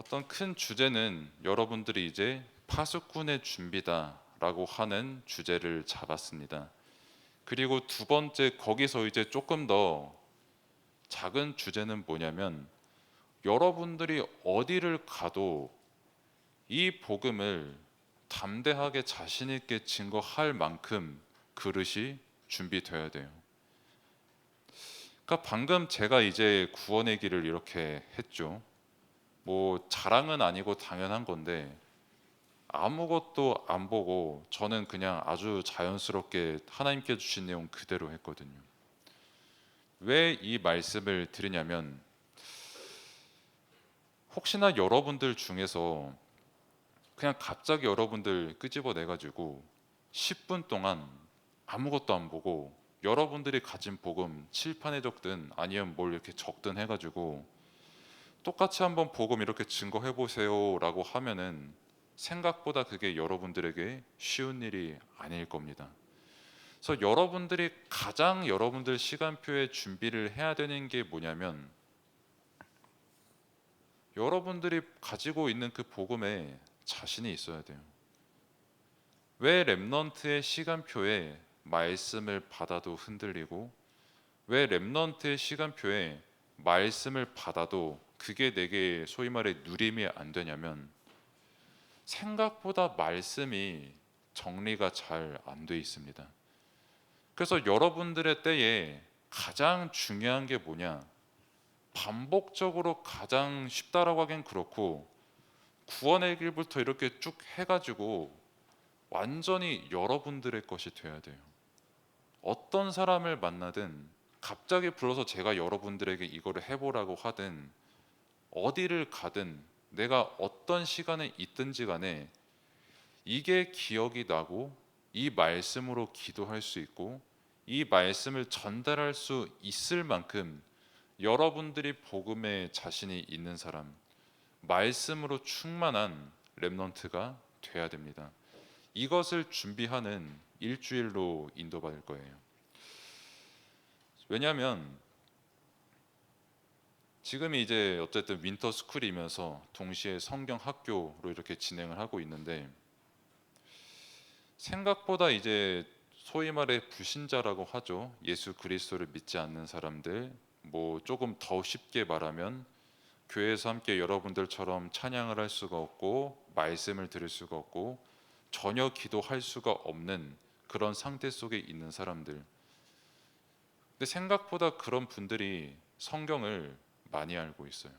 어떤 큰 주제는 여러분들이 이제 파수꾼의 준비다라고 하는 주제를 잡았습니다. 그리고 두 번째 거기서 이제 조금 더 작은 주제는 뭐냐면 여러분들이 어디를 가도 이 복음을 담대하게 자신 있게 증거할 만큼 그릇이 준비되어야 돼요. 그러니까 방금 제가 이제 구원의 길을 이렇게 했죠. 뭐 자랑은 아니고 당연한 건데 아무것도 안 보고 저는 그냥 아주 자연스럽게 하나님께 주신 내용 그대로 했거든요. 왜 이 말씀을 드리냐면 혹시나 여러분들 중에서 그냥 갑자기 여러분들 끄집어내 가지고 10분 동안 아무것도 안 보고 여러분들이 가진 복음 칠판에 적든 아니면 뭘 이렇게 적든 해가지고 똑같이 한번 복음 이렇게 증거해 보세요라고 하면은 생각보다 그게 여러분들에게 쉬운 일이 아닐 겁니다. 그래서 여러분들이 가장 여러분들 시간표에 준비를 해야 되는 게 뭐냐면 여러분들이 가지고 있는 그 복음에 자신이 있어야 돼요. 왜 렘넌트의 시간표에 말씀을 받아도 흔들리고 왜 렘넌트의 시간표에 말씀을 받아도 그게 내게 소위 말해 누림이 안 되냐면 생각보다 말씀이 정리가 잘 안 돼 있습니다. 그래서 여러분들의 때에 가장 중요한 게 뭐냐? 반복적으로 가장 쉽다라고 하긴 그렇고 구원의 길부터 이렇게 쭉 해가지고 완전히 여러분들의 것이 되어야 돼요. 어떤 사람을 만나든 갑자기 불러서 제가 여러분들에게 이거를 해보라고 하든 어디를 가든 내가 어떤 시간에 있든지 간에 이게 기억이 나고 이 말씀으로 기도할 수 있고 이 말씀을 전달할 수 있을 만큼 여러분들이 복음에 자신이 있는 사람, 말씀으로 충만한 렘넌트가 돼야 됩니다. 이것을 준비하는 일주일로 인도받을 거예요. 왜냐하면 지금이 이제 어쨌든 윈터 스쿨이면서 동시에 성경 학교로 이렇게 진행을 하고 있는데 생각보다 이제 소위 말해 불신자라고 하죠. 예수 그리스도를 믿지 않는 사람들, 뭐 조금 더 쉽게 말하면 교회에서 함께 여러분들처럼 찬양을 할 수가 없고 말씀을 들을 수가 없고 전혀 기도할 수가 없는 그런 상태 속에 있는 사람들. 근데 생각보다 그런 분들이 성경을 많이 알고 있어요.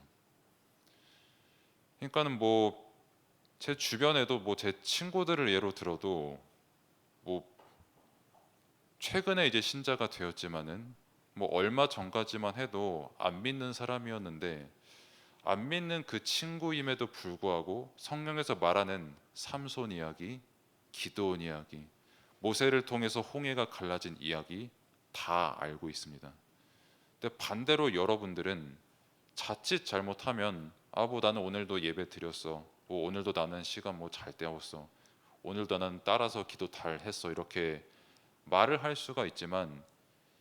그러니까는 뭐 제 주변에도 뭐 제 친구들을 예로 들어도 뭐 최근에 이제 신자가 되었지만은 뭐 얼마 전까지만 해도 안 믿는 사람이었는데 안 믿는 그 친구임에도 불구하고 성경에서 말하는 삼손 이야기, 기드온 이야기, 모세를 통해서 홍해가 갈라진 이야기 다 알고 있습니다. 근데 반대로 여러분들은 자칫 잘못하면 뭐 나는 오늘도 예배 드렸어. 뭐 오늘도 나는 시간 뭐 잘 때웠어. 오늘도 나는 따라서 기도 잘 했어. 이렇게 말을 할 수가 있지만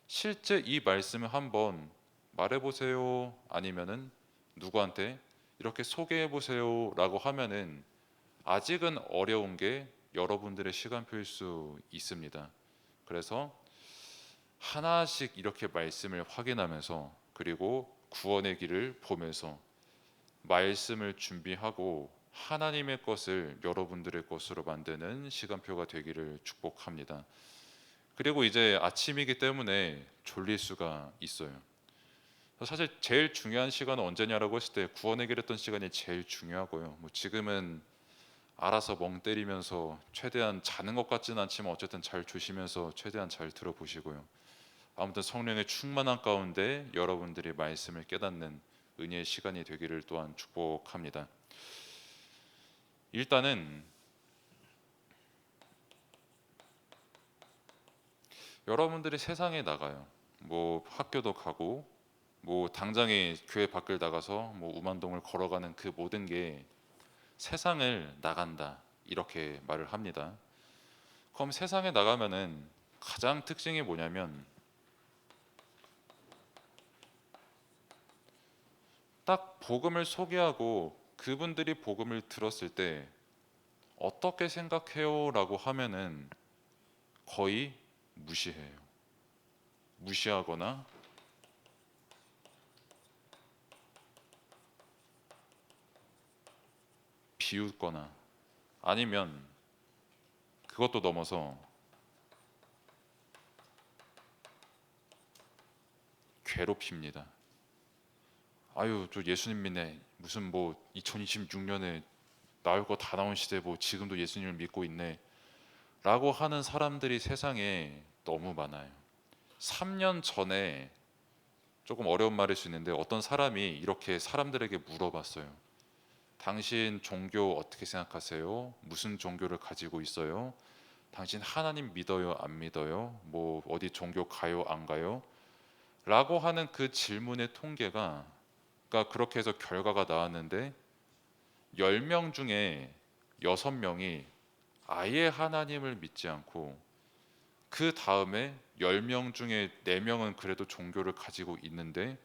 실제 이 말씀을 한번 말해 보세요. 아니면은 누구한테 이렇게 소개해 보세요라고 하면은 아직은 어려운 게 여러분들의 시간표일 수 있습니다. 그래서 하나씩 이렇게 말씀을 확인하면서 그리고 구원의 길을 보면서 말씀을 준비하고 하나님의 것을 여러분들의 것으로 만드는 시간표가 되기를 축복합니다. 그리고 이제 아침이기 때문에 졸릴 수가 있어요. 사실 제일 중요한 시간은 언제냐라고 했을 때 구원의 길 했던 시간이 제일 중요하고요. 뭐 지금은 알아서 멍 때리면서 최대한 자는 것 같지는 않지만 어쨌든 잘 주시면서 최대한 잘 들어보시고요. 아무튼 성령의 충만한 가운데 여러분들이 말씀을 깨닫는 은혜의 시간이 되기를 또한 축복합니다. 일단은 여러분들이 세상에 나가요. 뭐 학교도 가고 뭐 당장에 교회 밖을 나가서 뭐 우만동을 걸어가는 그 모든 게 세상을 나간다 이렇게 말을 합니다. 그럼 세상에 나가면은 가장 특징이 뭐냐면 딱 복음을 소개하고 그분들이 복음을 들었을 때 어떻게 생각해요? 라고 하면은 거의 무시해요. 무시하거나 비웃거나 아니면 그것도 넘어서 괴롭힙니다. 아유, 저 예수님 믿네. 무슨 뭐 2026년에 나올 거 다 나온 시대 뭐 지금도 예수님을 믿고 있네. 라고 하는 사람들이 세상에 너무 많아요. 3년 전에 조금 어려운 말일 수 있는데 어떤 사람이 이렇게 사람들에게 물어봤어요. 당신 종교 어떻게 생각하세요? 무슨 종교를 가지고 있어요? 당신 하나님 믿어요? 안 믿어요? 뭐 어디 종교 가요? 안 가요? 라고 하는 그 질문의 통계가, 그러니까 그렇게 해서 결과가 나왔는데 10명 중에 6명이 아예 하나님을 믿지 않고, 그 다음에 10명 중에 4명은 그래도 종교를 가지고 있는데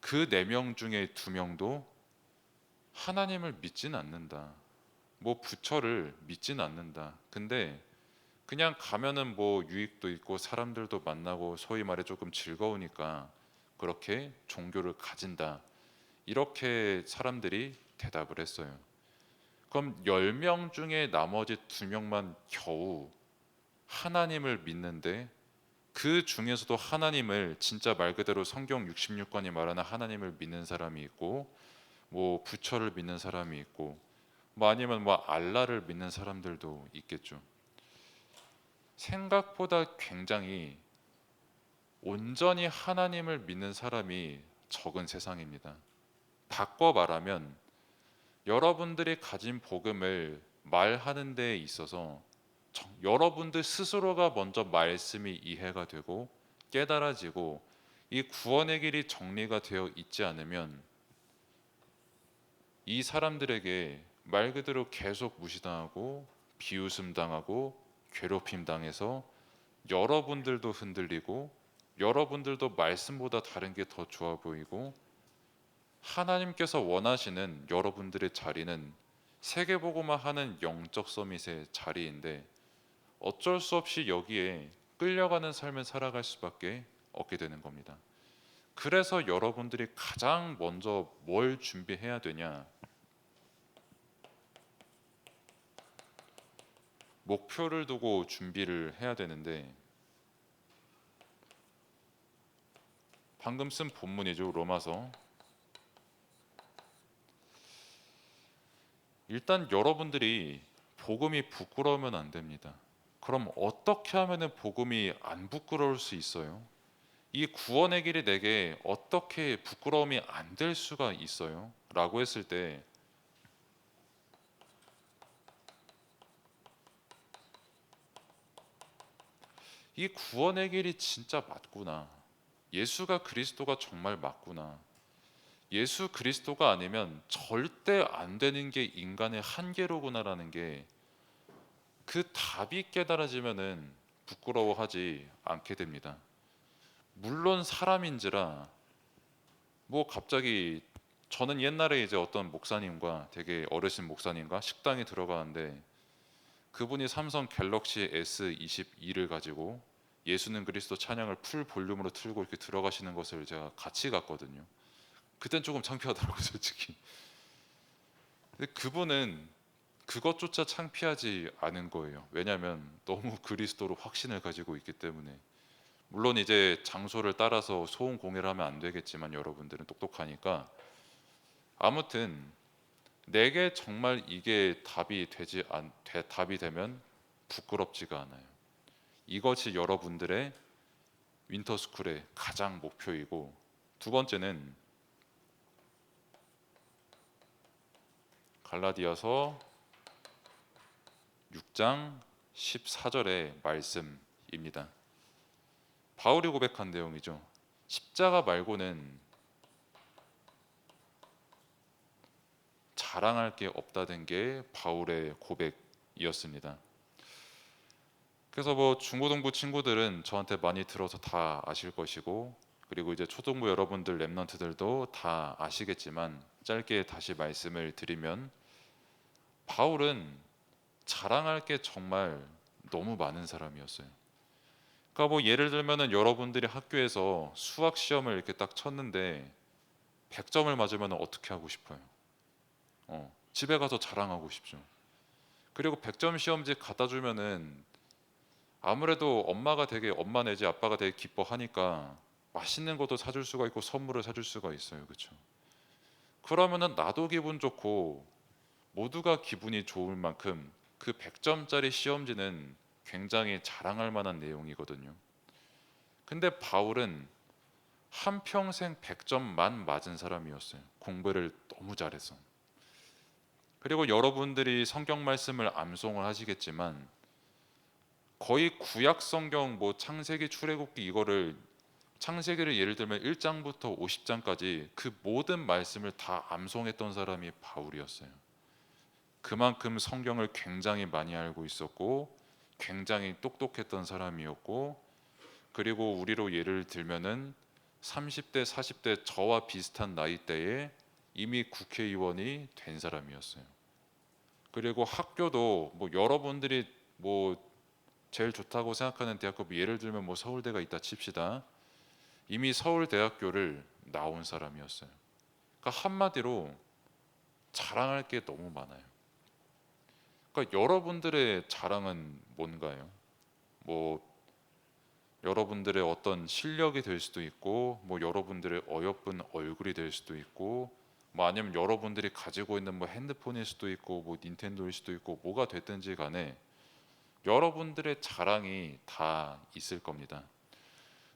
그 4명 중에 2명도 하나님을 믿진 않는다. 뭐 부처를 믿진 않는다. 근데 그냥 가면은 뭐 유익도 있고 사람들도 만나고 소위 말해 조금 즐거우니까 그렇게 종교를 가진다. 이렇게 사람들이 대답을 했어요. 그럼 10명 중에 나머지 2명만 겨우 하나님을 믿는데, 그 중에서도 하나님을 진짜 말 그대로 성경 66권이 말하는 하나님을 믿는 사람이 있고, 뭐 부처를 믿는 사람이 있고, 뭐 아니면 뭐 알라를 믿는 사람들도 있겠죠. 생각보다 굉장히 온전히 하나님을 믿는 사람이 적은 세상입니다. 바꿔 말하면 여러분들이 가진 복음을 말하는 데 있어서 여러분들 스스로가 먼저 말씀이 이해가 되고 깨달아지고 이 구원의 길이 정리가 되어 있지 않으면 이 사람들에게 말 그대로 계속 무시당하고 비웃음 당하고 괴롭힘 당해서 여러분들도 흔들리고 여러분들도 말씀보다 다른 게 더 좋아 보이고, 하나님께서 원하시는 여러분들의 자리는 세계보고만 하는 영적 서밋의 자리인데 어쩔 수 없이 여기에 끌려가는 삶을 살아갈 수밖에 없게 되는 겁니다. 그래서 여러분들이 가장 먼저 뭘 준비해야 되냐? 목표를 두고 준비를 해야 되는데, 방금 쓴 본문이죠. 로마서. 일단 여러분들이 복음이 부끄러우면 안 됩니다. 그럼 어떻게 하면 복음이 안 부끄러울 수 있어요? 이 구원의 길이 내게 어떻게 부끄러움이 안 될 수가 있어요? 라고 했을 때, 이 구원의 길이 진짜 맞구나. 예수가 그리스도가 정말 맞구나. 예수 그리스도가 아니면 절대 안 되는 게 인간의 한계로구나라는 게, 그 답이 깨달아지면은 부끄러워하지 않게 됩니다. 물론 사람인지라 뭐 갑자기 저는 옛날에 이제 어떤 목사님과, 되게 어르신 목사님과 식당에 들어가는데 그분이 삼성 갤럭시 S22를 가지고 예수는 그리스도 찬양을 풀 볼륨으로 틀고 이렇게 들어가시는 것을 제가 같이 갔거든요. 그땐 조금 창피하더라고요, 솔직히. 근데 그분은 그것조차 창피하지 않은 거예요. 왜냐하면 너무 그리스도로 확신을 가지고 있기 때문에. 물론 이제 장소를 따라서 소음 공해를 하면 안 되겠지만 여러분들은 똑똑하니까, 아무튼 내게 정말 이게 답이 되면 부끄럽지가 않아요. 이것이 여러분들의 윈터스쿨의 가장 목표이고, 두 번째는 갈라디아서 6장 14절의 말씀입니다. 바울이 고백한 내용이죠. 십자가 말고는 자랑할 게 없다는 게 바울의 고백이었습니다. 그래서 뭐 중고등부 친구들은 저한테 많이 들어서 다 아실 것이고, 그리고 이제 초등부 여러분들 렘넌트들도 다 아시겠지만 짧게 다시 말씀을 드리면 바울은 자랑할 게 정말 너무 많은 사람이었어요. 그러니까 뭐 예를 들면은 여러분들이 학교에서 수학 시험을 이렇게 딱 쳤는데 100점을 맞으면 어떻게 하고 싶어요? 집에 가서 자랑하고 싶죠. 그리고 100점 시험지 갖다 주면은 아무래도 엄마 내지 아빠가 되게 기뻐하니까 맛있는 것도 사줄 수가 있고 선물을 사줄 수가 있어요. 그렇죠? 그러면은 나도 기분 좋고 모두가 기분이 좋을 만큼 그 100점짜리 시험지는 굉장히 자랑할 만한 내용이거든요. 근데 바울은 한평생 100점만 맞은 사람이었어요. 공부를 너무 잘해서. 그리고 여러분들이 성경 말씀을 암송을 하시겠지만 거의 구약 성경 뭐 창세기 출애굽기 이거를 창세기를 예를 들면 1장부터 50장까지 그 모든 말씀을 다 암송했던 사람이 바울이었어요. 그만큼 성경을 굉장히 많이 알고 있었고 굉장히 똑똑했던 사람이었고 그리고 우리로 예를 들면은 30대 40대 저와 비슷한 나이대에 이미 국회의원이 된 사람이었어요. 그리고 학교도 뭐 여러분들이 뭐 제일 좋다고 생각하는 대학교 뭐 예를 들면 뭐 서울대가 있다 칩시다. 이미 서울대학교를 나온 사람이었어요. 그러니까 한마디로 자랑할 게 너무 많아요. 그러니까 여러분들의 자랑은 뭔가요? 뭐 여러분들의 어떤 실력이 될 수도 있고 뭐 여러분들의 어여쁜 얼굴이 될 수도 있고 뭐 아니면 여러분들이 가지고 있는 뭐 핸드폰일 수도 있고 뭐 닌텐도일 수도 있고 뭐가 됐든지 간에 여러분들의 자랑이 다 있을 겁니다.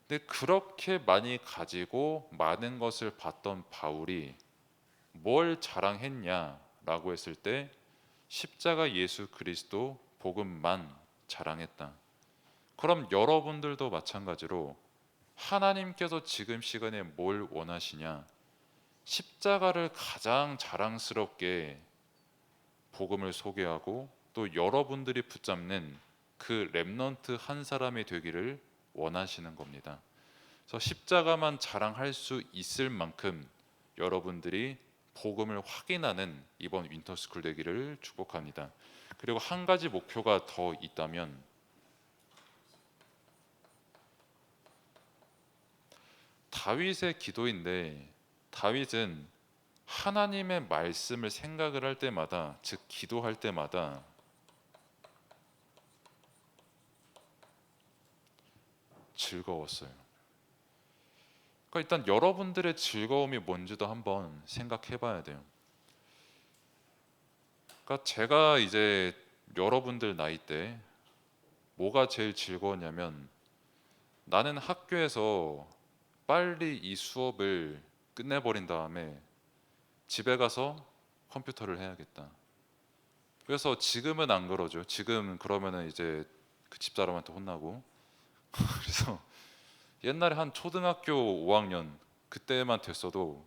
근데 그렇게 많이 가지고 많은 것을 봤던 바울이 뭘 자랑했냐라고 했을 때 십자가 예수 그리스도 복음만 자랑했다. 그럼 여러분들도 마찬가지로 하나님께서 지금 시간에 뭘 원하시냐? 십자가를 가장 자랑스럽게 복음을 소개하고 또 여러분들이 붙잡는 그 렘넌트 한 사람이 되기를 원하시는 겁니다. 그래서 십자가만 자랑할 수 있을 만큼 여러분들이 복음을 확인하는 이번 윈터스쿨 되기를 축복합니다. 그리고 한 가지 목표가 더 있다면 다윗의 기도인데 다윗은 하나님의 말씀을 생각을 할 때마다 즉 기도할 때마다 즐거웠어요. 그러니까 일단 여러분들의 즐거움이 뭔지도 한번 생각해 봐야 돼요. 그러니까 제가 이제 여러분들 나이 때 뭐가 제일 즐거웠냐면 나는 학교에서 빨리 이 수업을 끝내버린 다음에 집에 가서 컴퓨터를 해야겠다. 그래서 지금은 안 그러죠. 지금 그러면은 이제 그 집사람한테 혼나고 그래서 옛날에 한 초등학교 5학년 그때만 됐어도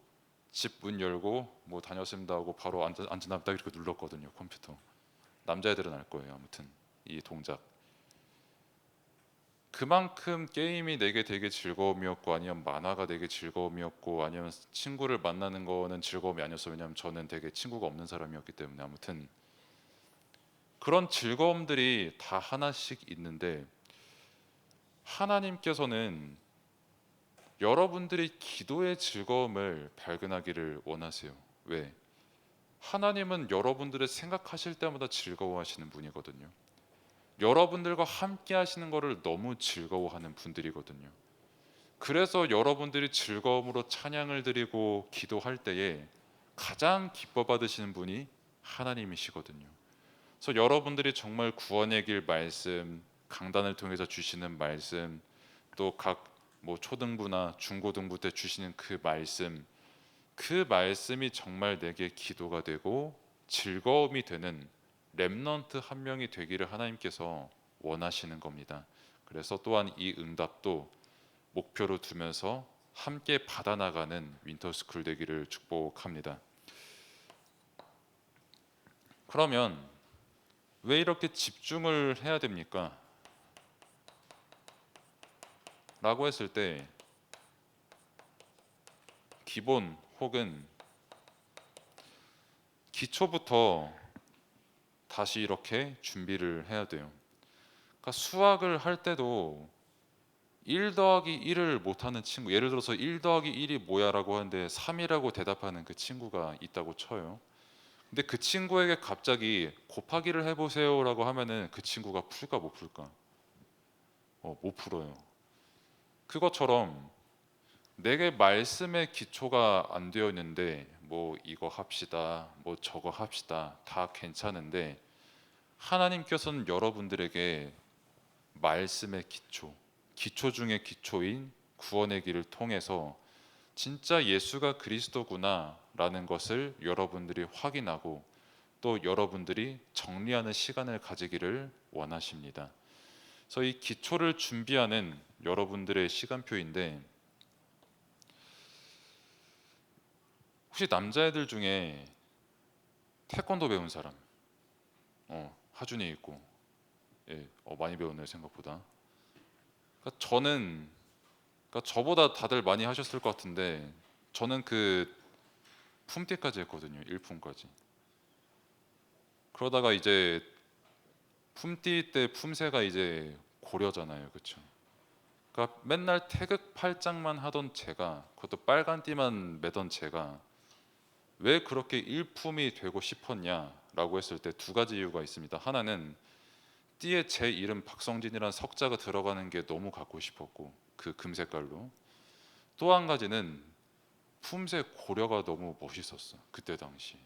집 문 열고 뭐 다녔습니다 하고 바로 앉은 딱 이렇게 눌렀거든요. 컴퓨터. 남자애들은 알 거예요. 아무튼 이 동작. 그만큼 게임이 내게 되게 즐거움이었고 아니면 만화가 되게 즐거움이었고 아니면 친구를 만나는 거는 즐거움이 아니었어요. 왜냐하면 저는 되게 친구가 없는 사람이었기 때문에 아무튼 그런 즐거움들이 다 하나씩 있는데 하나님께서는 여러분들이 기도의 즐거움을 발견하기를 원하세요. 왜? 하나님은 여러분들을 생각하실 때마다 즐거워하시는 분이거든요. 여러분들과 함께 하시는 것을 너무 즐거워하는 분들이거든요. 그래서 여러분들이 즐거움으로 찬양을 드리고 기도할 때에 가장 기뻐 받으시는 분이 하나님이시거든요. 그래서 여러분들이 정말 구원의 길 말씀, 강단을 통해서 주시는 말씀, 또 각 뭐 초등부나 중고등부 때 주시는 그 말씀이 정말 내게 기도가 되고 즐거움이 되는 렘넌트 한 명이 되기를 하나님께서 원하시는 겁니다. 그래서 또한 이 응답도 목표로 두면서 함께 받아나가는 윈터스쿨 되기를 축복합니다. 그러면 왜 이렇게 집중을 해야 됩니까? 라고 했을 때 기본 혹은 기초부터 다시 이렇게 준비를 해야 돼요. 그러니까 수학을 할 때도 1 더하기 1을 못하는 친구, 예를 들어서 1 더하기 1이 뭐야라고 하는데 3이라고 대답하는 그 친구가 있다고 쳐요. 근데 그 친구에게 갑자기 곱하기를 해보세요라고 하면은 그 친구가 풀까 못 풀까? 못 풀어요. 그것처럼 내게 말씀의 기초가 안 되어 있는데 뭐 이거 합시다, 뭐 저거 합시다 다 괜찮은데 하나님께서는 여러분들에게 말씀의 기초, 기초 중의 기초인 구원의 길을 통해서 진짜 예수가 그리스도구나라는 것을 여러분들이 확인하고 또 여러분들이 정리하는 시간을 가지기를 원하십니다. 그래서 이 기초를 준비하는 여러분들의 시간표인데, 혹시 남자애들 중에 태권도 배운 사람? 하준이 있고, 예, 많이 배웠네요 생각보다. 그러니까 저는, 그러니까 저보다 다들 많이 하셨을 것 같은데 저는 그 품띠까지 했거든요. 1품까지. 그러다가 이제 품띠 때 품새가 이제 고려잖아요, 그렇죠? 그러니까 맨날 태극 팔짱만 하던 제가, 그것도 빨간 띠만 매던 제가 왜 그렇게 일품이 되고 싶었냐라고 했을 때 두 가지 이유가 있습니다. 하나는 띠에 제 이름 박성진이라는 석자가 들어가는 게 너무 갖고 싶었고, 그 금색깔로. 또 한 가지는 품새 고려가 너무 멋있었어, 그때 당시.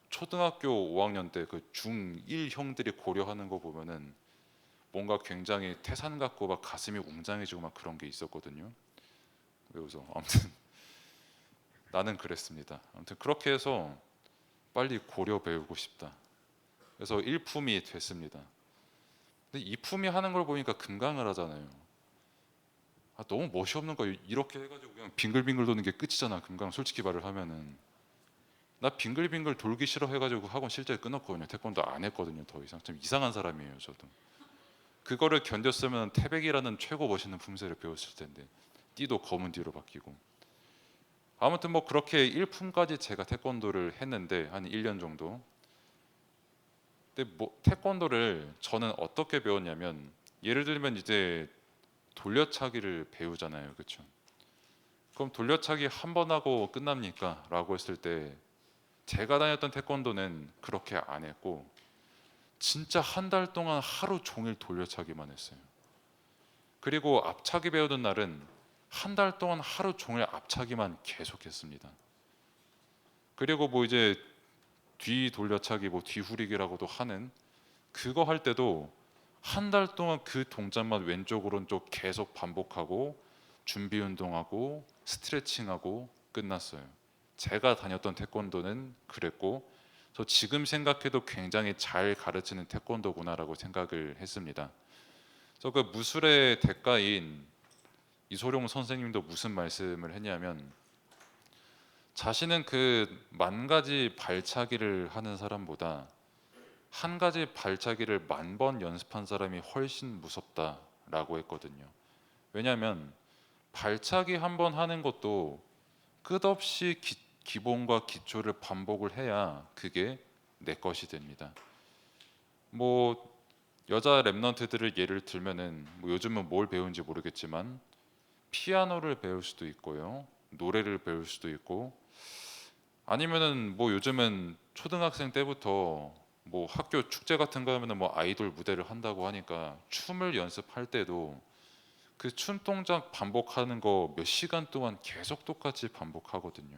초등학교 5학년 때 그 중1 형들이 고려하는 거 보면은 뭔가 굉장히 태산 같고 막 가슴이 웅장해지고 막 그런 게 있었거든요. 그래서 아무튼 나는 그랬습니다. 아무튼 그렇게 해서 빨리 고려 배우고 싶다. 그래서 1품이 됐습니다. 근데 2품이 하는 걸 보니까 금강을 하잖아요. 너무 멋이 없는 거, 이렇게 해가지고 그냥 빙글빙글 도는 게 끝이잖아. 금강 솔직히 말을 하면은 나 빙글빙글 돌기 싫어 해가지고 학원 실제 끊었거든요. 태권도 안 했거든요. 더 이상 좀 이상한 사람이에요 저도. 그거를 견뎠으면 태백이라는 최고 멋있는 품새를 배웠을 텐데 띠도 검은 띠로 바뀌고. 아무튼 뭐 그렇게 1품까지 제가 태권도를 했는데 한 1년 정도. 근데 뭐 태권도를 저는 어떻게 배웠냐면, 예를 들면 이제 돌려차기를 배우잖아요, 그렇죠? 그럼 돌려차기 한 번 하고 끝납니까? 라고 했을 때 제가 다녔던 태권도는 그렇게 안 했고 진짜 한 달 동안 하루 종일 돌려차기만 했어요. 그리고 앞차기 배우던 날은 한 달 동안 하루 종일 앞차기만 계속했습니다. 그리고 뭐 이제 뒤 돌려차기, 뭐 뒤후리기라고도 하는 그거 할 때도 한 달 동안 그 동작만 왼쪽 오른쪽 계속 반복하고 준비 운동하고 스트레칭하고 끝났어요. 제가 다녔던 태권도는 그랬고, 저 지금 생각해도 굉장히 잘 가르치는 태권도구나라고 생각을 했습니다. 그래서 그 무술의 대가인 이소룡 선생님도 무슨 말씀을 했냐면, 자신은 그 만 가지 발차기를 하는 사람보다 한 가지 발차기를 10,000번 연습한 사람이 훨씬 무섭다라고 했거든요. 왜냐하면 발차기 한 번 하는 것도 끝없이 기본과 기초를 반복을 해야 그게 내 것이 됩니다. 뭐 여자 랩런트들을 예를 들면은 뭐 요즘은 뭘 배우는지 모르겠지만 피아노를 배울 수도 있고요, 노래를 배울 수도 있고, 아니면은 뭐 요즘은 초등학생 때부터 뭐 학교 축제 같은 거 하면은 뭐 아이돌 무대를 한다고 하니까 춤을 연습할 때도 그 춤 동작 반복하는 거 몇 시간 동안 계속 똑같이 반복하거든요.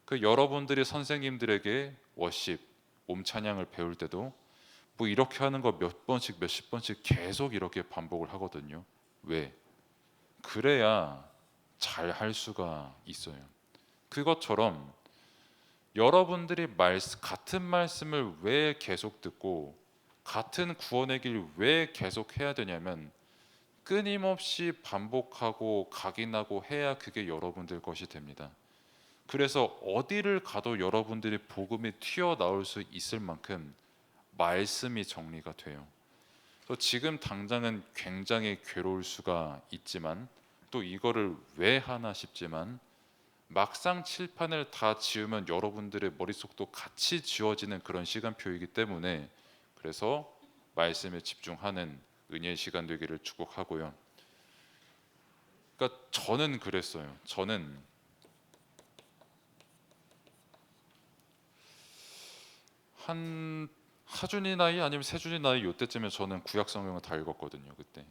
그 여러분들이 선생님들에게 워십, 몸 찬양을 배울 때도 뭐 이렇게 하는 거 몇 번씩 몇십 번씩 계속 이렇게 반복을 하거든요. 왜? 그래야 잘 할 수가 있어요. 그것처럼 여러분들이 같은 말씀을 왜 계속 듣고 같은 구원의 길 왜 계속 해야 되냐면, 끊임없이 반복하고 각인하고 해야 그게 여러분들 것이 됩니다. 그래서 어디를 가도 여러분들이 복음이 튀어나올 수 있을 만큼 말씀이 정리가 돼요. 또 지금 당장은 굉장히 괴로울 수가 있지만, 또 이거를 왜 하나 싶지만 막상 칠판을 다 지우면 여러분들의 머릿속도 같이 지워지는 그런 시간표이기 때문에, 그래서 말씀에 집중하는 은혜의 시간 되기를 축복하고요. 그러니까 저는 그랬어요. 저는 한 하준이 나이 아니면 세준이 나이 요때쯤에 저는 구약 성경을 다 읽었거든요. 그때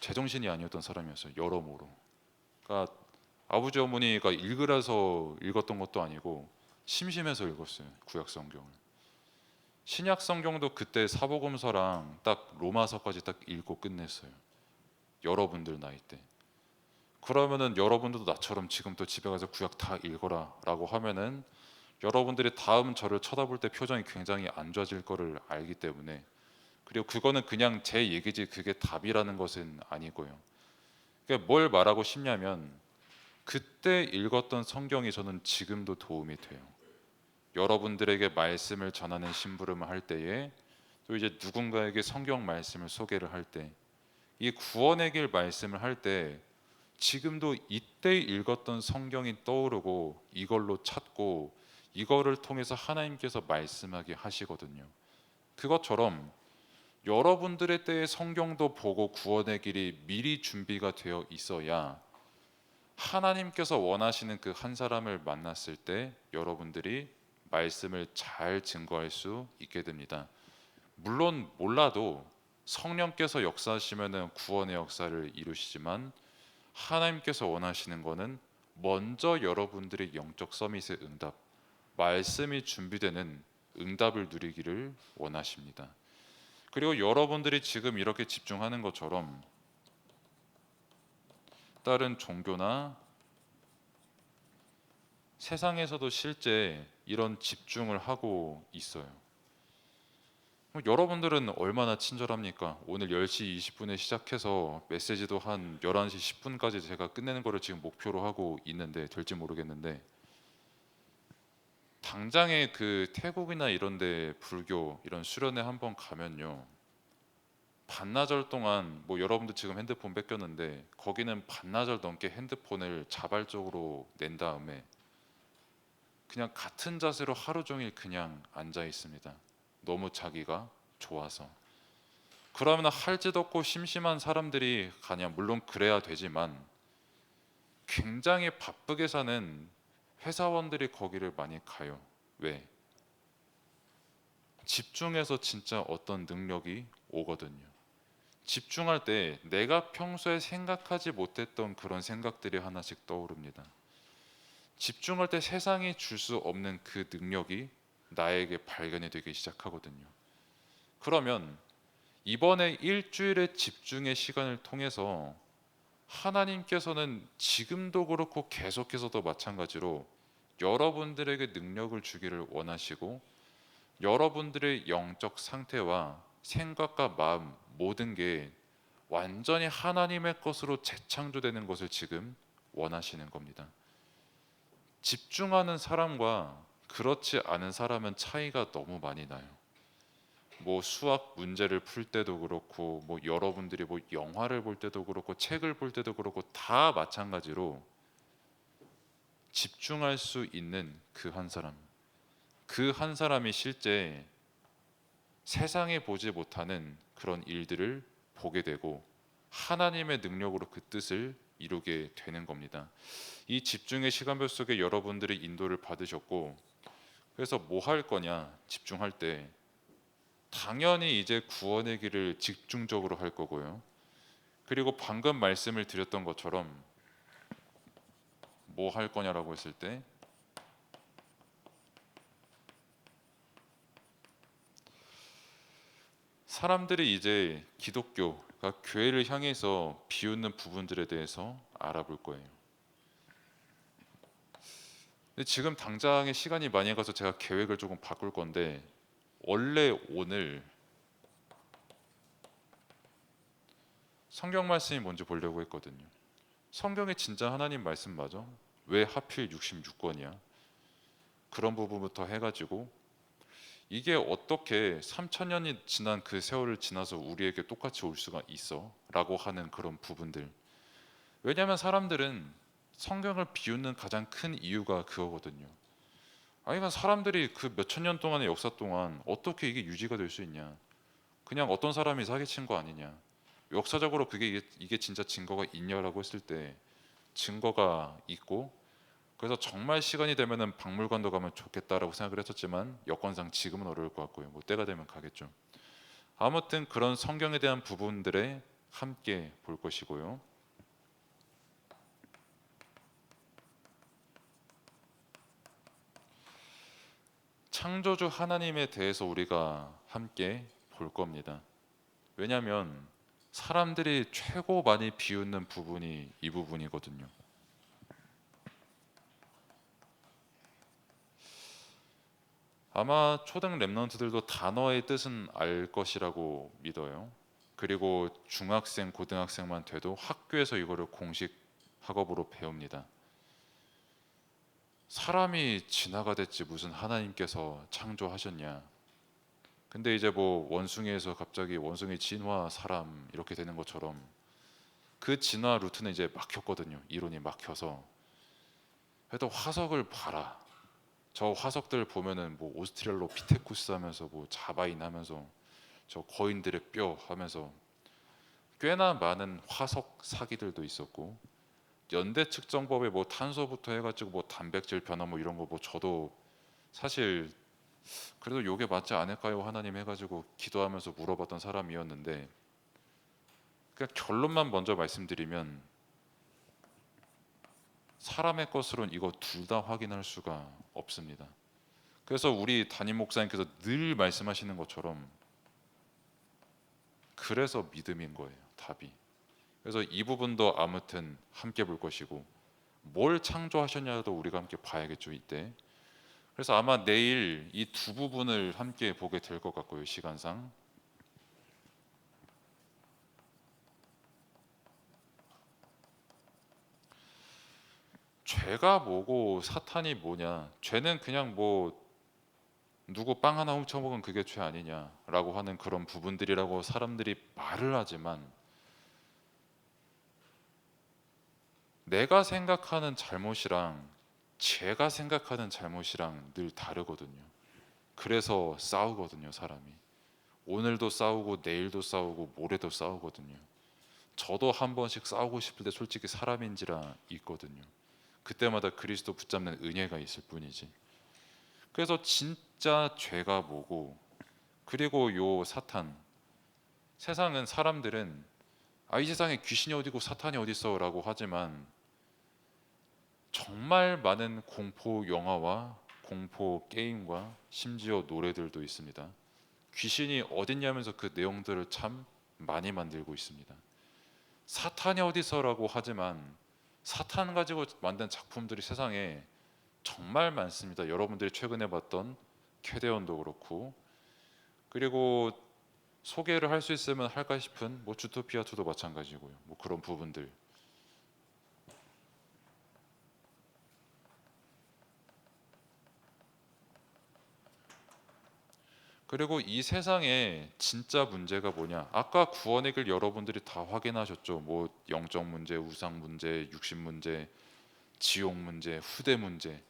제정신이 아니었던 사람이었어요. 여러모로. 그러니까 아버지 어머니가 읽으라서 읽었던 것도 아니고 심심해서 읽었어요. 구약 성경을. 신약 성경도 그때 사복음서랑 딱 로마서까지 딱 읽고 끝냈어요. 여러분들 나이 때. 그러면은 여러분들도 나처럼 지금 또 집에 가서 구약 다 읽어라라고 하면은 여러분들이 다음 저를 쳐다볼 때 표정이 굉장히 안 좋아질 거를 알기 때문에, 그리고 그거는 그냥 제 얘기지 그게 답이라는 것은 아니고요. 그러니까 뭘 말하고 싶냐면, 그때 읽었던 성경이 저는 지금도 도움이 돼요. 여러분들에게 말씀을 전하는 심부름을 할 때에, 또 이제 누군가에게 성경 말씀을 소개를 할 때, 이 구원의 길 말씀을 할 때 지금도 이때 읽었던 성경이 떠오르고 이걸로 찾고 이거를 통해서 하나님께서 말씀하게 하시거든요. 그것처럼 여러분들의 때에 성경도 보고 구원의 길이 미리 준비가 되어 있어야 하나님께서 원하시는 그 한 사람을 만났을 때 여러분들이 말씀을 잘 증거할 수 있게 됩니다. 물론 몰라도 성령께서 역사하시면은 구원의 역사를 이루시지만, 하나님께서 원하시는 거는 먼저 여러분들의 영적 서밋의 응답, 말씀이 준비되는 응답을 누리기를 원하십니다. 그리고 여러분들이 지금 이렇게 집중하는 것처럼 다른 종교나 세상에서도 실제 이런 집중을 하고 있어요. 여러분들은 얼마나 친절합니까? 오늘 10시 20분에 시작해서 메시지도 한 11시 10분까지 제가 끝내는 거를 지금 목표로 하고 있는데, 될지 모르겠는데, 당장에 그 태국이나 이런 데 불교 이런 수련회 한번 가면요, 반나절 동안, 뭐 여러분도 지금 핸드폰 뺏겼는데 거기는 반나절 넘게 핸드폰을 자발적으로 낸 다음에 그냥 같은 자세로 하루 종일 그냥 앉아 있습니다. 너무 자기가 좋아서. 그러면 할 짓 없고 심심한 사람들이 가냐? 물론 그래야 되지만 굉장히 바쁘게 사는 회사원들이 거기를 많이 가요. 왜? 집중해서 진짜 어떤 능력이 오거든요. 집중할 때 내가 평소에 생각하지 못했던 그런 생각들이 하나씩 떠오릅니다. 집중할 때 세상이 줄 수 없는 그 능력이 나에게 발견이 되기 시작하거든요. 그러면 이번에 일주일의 집중의 시간을 통해서 하나님께서는 지금도 그렇고 계속해서도 마찬가지로 여러분들에게 능력을 주기를 원하시고, 여러분들의 영적 상태와 생각과 마음 모든 게 완전히 하나님의 것으로 재창조되는 것을 지금 원하시는 겁니다. 집중하는 사람과 그렇지 않은 사람은 차이가 너무 많이 나요. 뭐 수학 문제를 풀 때도 그렇고, 뭐 여러분들이 뭐 영화를 볼 때도 그렇고, 책을 볼 때도 그렇고, 다 마찬가지로 집중할 수 있는 그 한 사람, 그 한 사람이 실제 세상에 보지 못하는 그런 일들을 보게 되고 하나님의 능력으로 그 뜻을 이루게 되는 겁니다. 이 집중의 시간표 속에 여러분들이 인도를 받으셨고, 그래서 뭐 할 거냐? 집중할 때 당연히 이제 구원의 길을 집중적으로 할 거고요. 그리고 방금 말씀을 드렸던 것처럼 뭐 할 거냐라고 했을 때, 사람들이 이제 기독교가 교회를 향해서 비웃는 부분들에 대해서 알아볼 거예요. 근데 지금 당장에 시간이 많이 가서 제가 계획을 조금 바꿀 건데, 원래 오늘 성경 말씀이 먼저 보려고 했거든요. 성경에 진짜 하나님 말씀 맞아? 왜 하필 66권이야? 그런 부분부터 해가지고 이게 어떻게 3,000년이 지난 그 세월을 지나서 우리에게 똑같이 올 수가 있어? 라고 하는 그런 부분들. 왜냐하면 사람들은 성경을 비웃는 가장 큰 이유가 그거거든요. 아니, 그러니까 사람들이 그 몇천 년 동안의 역사 동안 어떻게 이게 유지가 될 수 있냐? 그냥 어떤 사람이 사기친 거 아니냐? 역사적으로 이게 진짜 증거가 있냐라고 했을 때 증거가 있고, 그래서 정말 시간이 되면은 박물관도 가면 좋겠다라고 생각을 했었지만 여건상 지금은 어려울 것 같고요. 뭐 때가 되면 가겠죠. 아무튼 그런 성경에 대한 부분들에 함께 볼 것이고요. 창조주 하나님에 대해서 우리가 함께 볼 겁니다. 왜냐하면 사람들이 최고 많이 비웃는 부분이 이 부분이거든요. 아마 초등 랩런트들도 단어의 뜻은 알 것이라고 믿어요. 그리고 중학생, 고등학생만 돼도 학교에서 이거를 공식 학업으로 배웁니다. 사람이 진화가 됐지 무슨 하나님께서 창조하셨냐. 근데 이제 뭐 원숭이에서 갑자기 원숭이 진화 사람 이렇게 되는 것처럼 그 진화 루트는 이제 막혔거든요. 이론이 막혀서. 그래도 화석을 봐라. 저 화석들 보면은 뭐 오스트랄로피테쿠스 하면서 뭐 자바인 하면서 저 거인들의 뼈 하면서 꽤나 많은 화석 사기들도 있었고, 연대 측정법에 뭐 탄소부터 해가지고 뭐 단백질 변화 뭐 이런 거 뭐 저도 사실 그래도 요게 맞지 않을까요 하나님 해가지고 기도하면서 물어봤던 사람이었는데, 그냥 결론만 먼저 말씀드리면 사람의 것으로는 이거 둘 다 확인할 수가 없습니다. 그래서 우리 담임 목사님께서 늘 말씀하시는 것처럼 그래서 믿음인 거예요, 답이. 그래서 이 부분도 아무튼 함께 볼 것이고, 뭘 창조하셨냐도 우리가 함께 봐야겠죠 이때. 그래서 아마 내일 이 두 부분을 함께 보게 될 것 같고요, 시간상. 죄가 뭐고 사탄이 뭐냐? 죄는 그냥 뭐 누구 빵 하나 훔쳐먹은 그게 죄 아니냐라고 하는 그런 부분들이라고 사람들이 말을 하지만, 내가 생각하는 잘못이랑 제가 생각하는 잘못이랑 늘 다르거든요. 그래서 싸우거든요, 사람이. 오늘도 싸우고 내일도 싸우고 모레도 싸우거든요. 저도 한 번씩 싸우고 싶을 때 솔직히 사람인지라 있거든요. 그때마다 그리스도 붙잡는 은혜가 있을 뿐이지. 그래서 진짜 죄가 뭐고, 그리고 요 사탄, 세상은 사람들은 이 세상에 귀신이 어디고 사탄이 어디 있어라고 하지만 정말 많은 공포 영화와 공포 게임과 심지어 노래들도 있습니다. 귀신이 어딨냐면서 그 내용들을 참 많이 만들고 있습니다. 사탄이 어디서라고 하지만 사탄 가지고 만든 작품들이 세상에 정말 많습니다. 여러분들이 최근에 봤던 캐데온도 그렇고, 그리고 소개를 할 수 있으면 할까 싶은 뭐 주토피아 2도 마찬가지고요. 뭐 그런 부분들. 그리고 이 세상에 진짜 문제가 뭐냐? 아까 구원의 길 여러분들이 다 확인하셨죠. 뭐 영적 문제, 우상 문제, 육신 문제, 지옥 문제, 후대 문제.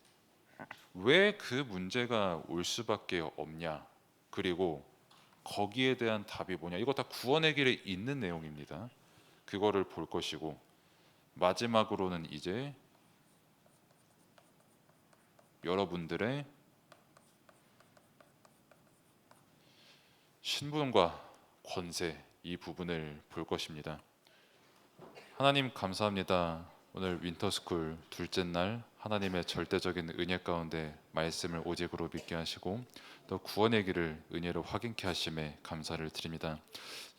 왜 그 문제가 올 수밖에 없냐? 그리고 거기에 대한 답이 뭐냐? 이거 다 구원의 길에 있는 내용입니다. 그거를 볼 것이고, 마지막으로는 이제 여러분들의 신분과 권세, 이 부분을 볼 것입니다. 하나님 감사합니다. 오늘 윈터스쿨 둘째 날 하나님의 절대적인 은혜 가운데 말씀을 오직으로 믿게 하시고 또 구원의 길을 은혜로 확인케 하심에 감사를 드립니다.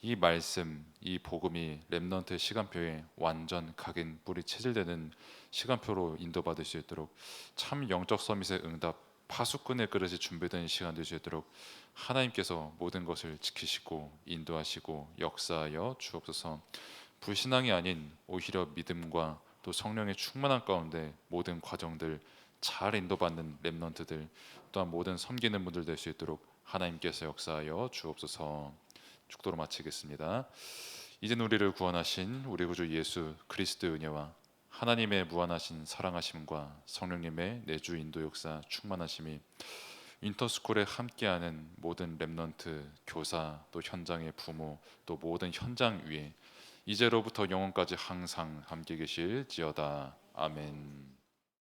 이 말씀, 이 복음이 렘넌트의 시간표에 완전 각인 뿌리 체질되는 시간표로 인도받을 수 있도록, 참 영적 서밋의 응답, 파수꾼의 그릇이 준비된 시간 될 수 있도록 하나님께서 모든 것을 지키시고 인도하시고 역사하여 주옵소서. 불신앙이 아닌 오히려 믿음과 또 성령의 충만한 가운데 모든 과정들 잘 인도받는 렘넌트들, 또한 모든 섬기는 분들 될 수 있도록 하나님께서 역사하여 주옵소서. 축도로 마치겠습니다. 이제 우리를 구원하신 우리 구주 예수 그리스도의 은혜와 하나님의 무한하신 사랑하심과 성령님의 내주 인도 역사 충만하심이 인터스쿨에 함께하는 모든 렘넌트 교사 또 현장의 부모 또 모든 현장 위에 이제로부터 영원까지 항상 함께 계실지어다. 아멘.